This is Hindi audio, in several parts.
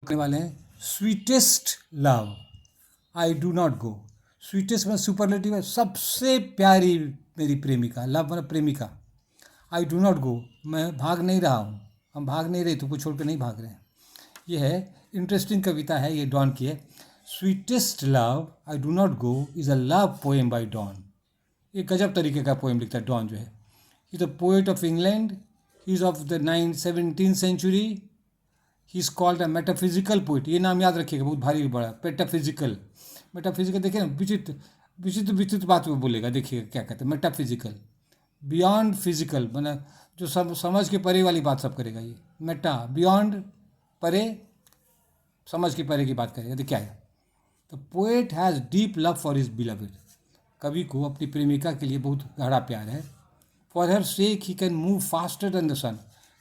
करने वाले हैं sweetest love I do not go. Sweetest में सुपरलेटिव है, सबसे प्यारी मेरी प्रेमिका, लव मतलब प्रेमिका। आई डू नॉट गो, मैं भाग नहीं रहा हूँ, हम भाग नहीं रहे, तुमको छोड़ कर नहीं भाग रहे हैं। ये है इंटरेस्टिंग कविता है, ये डॉन की है। Sweetest love I do not go is a love poem by Donne. ये गजब तरीके का पोएम लिखता है डॉन जो है। He the poet of England, he is of the 17th century. He is called a metaphysical poet. ये नाम याद रखिएगा, बहुत भारी बड़ा। मेटाफिजिकल, मेटाफिजिकल देखिए ना, विचित्र विचित्र विचित्र बात वो बोलेगा, देखिएगा क्या कहते हैं मेटाफिजिकल। बियॉन्ड फिजिकल मतलब जो सब समझ के परे वाली बात सब करेगा ये। मेटा बियॉन्ड, परे, समझ के परे की बात करेगा। देखिए क्या है, the poet has deep love for his beloved. कवि को अपनी प्रेमिका के लिए बहुत गहरा प्यार है। For her sake he can move faster than the sun.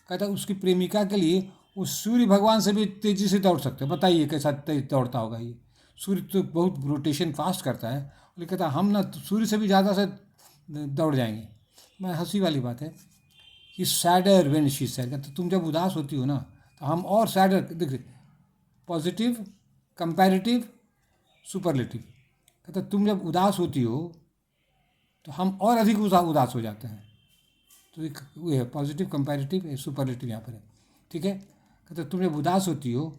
कहता है उसकी प्रेमिका के लिए वो सूर्य भगवान से भी तेज़ी से दौड़ सकते हैं। बताइए कैसा तेज दौड़ता होगा ये। सूर्य तो बहुत रोटेशन फास्ट करता है, लेकिन कहता है हम ना तो सूर्य से भी ज़्यादा से दौड़ जाएंगे। मैं हंसी वाली बात है कि सैडर व्हेन शी सैड। कहते तुम जब उदास होती हो ना तो हम और सैडर, देखिए पॉजिटिव, कंपैरेटिव, सुपरलेटिव। कहते तुम जब उदास होती हो तो हम और अधिक उदास हो जाते हैं। तो एक वो है पॉजिटिव, कंपैरेटिव, सुपरलेटिव यहाँ पर है, ठीक है। कहते तुम जब उदास होती हो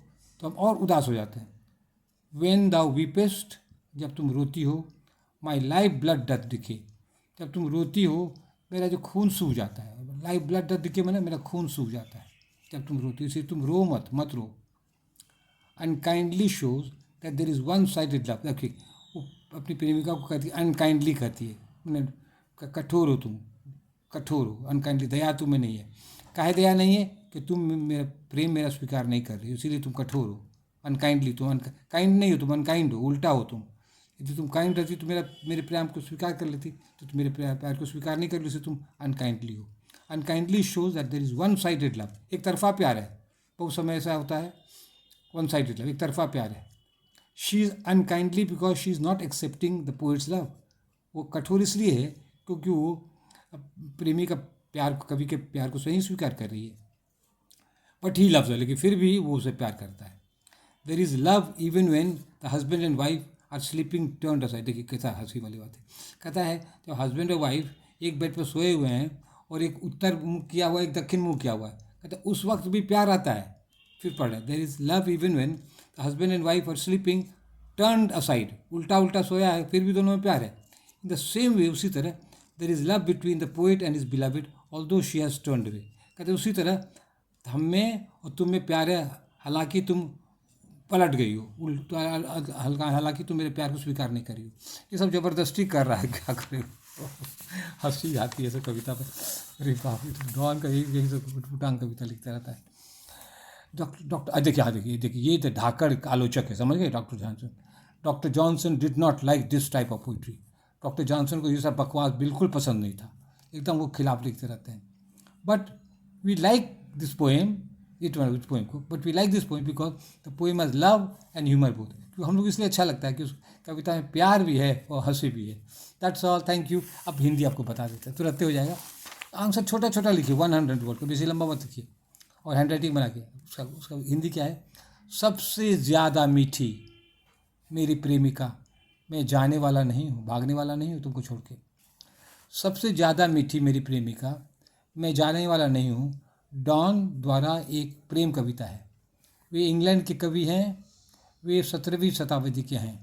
तो हम और उदास हो जाते हैं। वेन दाउ वीपेस्ट, जब तुम रोती हो। My life blood doth decay, जब तुम रोती हो मेरा जो खून सूख जाता है। लाइफ ब्लड डथ डिके मैंने मेरा खून सूख जाता है जब तुम रोती हो, इसलिए तुम रो मत रो। Unkindly shows that there is one sided love. देखिए वो अपनी प्रेमिका को कहती है, अनकाइंडली कहती है, मैंने कठोर हो तुम, कठोर हो। अनकाइंडली, दया तुम्हें नहीं है। काहे दया नहीं है कि तुम मेरा प्रेम मेरा स्वीकार नहीं कर रही हो, इसीलिए तुम कठोर हो। अनकाइंडली, तुम काइंड नहीं हो, तुम अनकाइंड हो, उल्टा हो तुम। यदि तुम काइंड रहती तो मेरे प्रेम को स्वीकार कर लेती, तो तुम मेरे प्यार को स्वीकार नहीं कर ली, इसलिए तुम अनकाइंडली हो। Unkindly shows that there is one sided love. एक तरफा प्यार है, बहुत समय ऐसा होता है, वन साइडेड लव, एक तरफा प्यार है। She is unkindly because she is not accepting the poets love. वो कठोर इसलिए है क्योंकि वो प्रेमी का प्यार, कवि के प्यार को सही स्वीकार कर रही है। बट ही लव्स, लेकिन फिर भी वो उसे प्यार करता है। There is love even when the husband and wife are sleeping turned aside. देखिए कैसा हंसी वाली बात है। कहता है जब हस्बैंड और वाइफ एक बेड पर सोए हुए हैं और एक उत्तर मुँह किया हुआ है, एक दक्षिण मुँह किया हुआ है, कहता है उस वक्त भी प्यार आता है। फिर पढ़ रहे हैं, there is love even when the husband and wife are sleeping turned aside. उल्टा उल्टा सोया है, फिर भी दोनों में प्यार है। इन द सेम वे, उसी तरह देर is love between the poet and his beloved although she has turned away. कहते उसी तरह हम में और तुम में प्यार है, हालांकि तुम पलट गई हो, हालांकि तुम मेरे प्यार को स्वीकार नहीं करी हो। ये सब ज़बरदस्ती कर रहा है, क्या करे। हंसी आती है सब कविता पर। अरे बाप रे, डॉन का यही सब उटपटांग कविता लिखता रहता है। डॉक्टर देखिए, हाँ देखिए ये तो धाकड़ आलोचक है, समझ गए doctor Johnson. Doctor Johnson did not like this type of poetry. Doctor Johnson को ये सब बकवास बिल्कुल पसंद नहीं था, एकदम वो खिलाफ लिखते रहते हैं। But we like this poem, इस पोएम को, but we like this poem because the poem has love and humour both. क्योंकि हम लोग इसलिए अच्छा लगता है कि उस कविता में प्यार भी है और हंसी भी है। That's all, thank you. अब हिंदी आपको बता देते हैं, तुरंत हो जाएगा। आंसर छोटा छोटा लिखिए, 100 वर्ड का, बेसी लंबा मत लिखिए, और हैंड राइटिंग बना के। उसका हिंदी क्या है। सबसे ज़्यादा मीठी मेरी प्रेमिका, मैं जाने वाला नहीं हूँ, भागने वाला नहीं हूँ तुमको छोड़ के। सबसे ज़्यादा मीठी मेरी प्रेमिका, मैं जाने वाला नहीं हूँ। डॉन द्वारा एक प्रेम कविता है। वे इंग्लैंड के कवि हैं, वे 17वीं शताब्दी के हैं।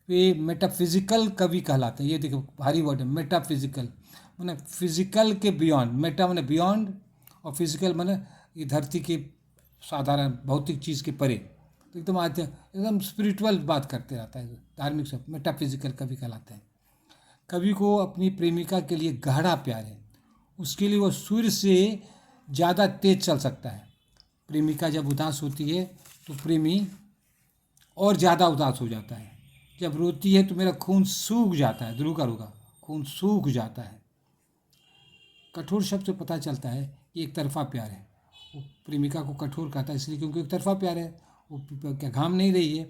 वे मेटाफिजिकल कवि कहलाते हैं। ये देखो भारी वर्ड है, मेटाफिजिकल माने फिजिकल के बियॉन्ड। मेटा माने बियॉन्ड और फिजिकल माने ये धरती के साधारण भौतिक चीज़ के परे। तो एकदम आते एकदम स्पिरिचुअल बात करते रहता है, धार्मिक सब मेटाफिजिकल कवि कहलाते हैं। कवि को अपनी प्रेमिका के लिए गहरा प्यार है, उसके लिए वो सूर्य से ज़्यादा तेज चल सकता है। प्रेमिका जब उदास होती है तो प्रेमी और ज़्यादा उदास हो जाता है। जब रोती है तो मेरा खून सूख जाता है, ध्रुव का रुका, खून सूख जाता है। कठोर शब्द से पता चलता है कि एक तरफा प्यार है। वो प्रेमिका को कठोर कहता है इसलिए क्योंकि एक तरफा प्यार है, वो क्या घाम नहीं रही है।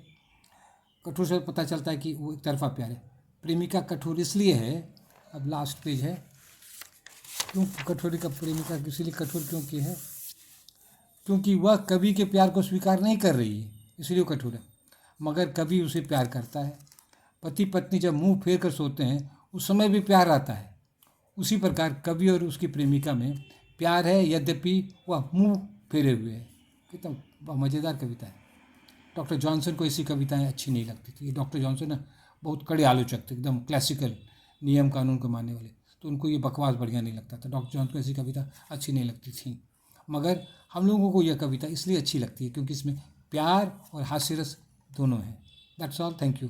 कठोर से पता चलता है कि वो एक तरफा प्यार है। प्रेमिका कठोर इसलिए है, अब लास्ट पेज है, क्यों कठोरी का प्रेमिका इसीलिए कठोर क्यों की है, क्योंकि वह कवि के प्यार को स्वीकार नहीं कर रही है। इसलिए वो कठोर है। मगर कवि उसे प्यार करता है। पति पत्नी जब मुंह फेर कर सोते हैं उस समय भी प्यार आता है। उसी प्रकार कवि और उसकी प्रेमिका में प्यार है, यद्यपि वह मुंह फेरे हुए है। कितना मज़ेदार कविता है। डॉक्टर जॉनसन को ऐसी कविताएं अच्छी नहीं लगती थी। डॉक्टर जॉनसन ना बहुत कड़े आलोचक थे, एकदम क्लासिकल नियम कानून को मानने वाले, तो उनको ये बकवास बढ़िया नहीं लगता था। डॉक्टर जॉनसन को ऐसी कविता अच्छी नहीं लगती थी। मगर हम लोगों को यह कविता इसलिए अच्छी लगती है क्योंकि इसमें प्यार और हास्य रस दोनों हैं। That's all, thank you.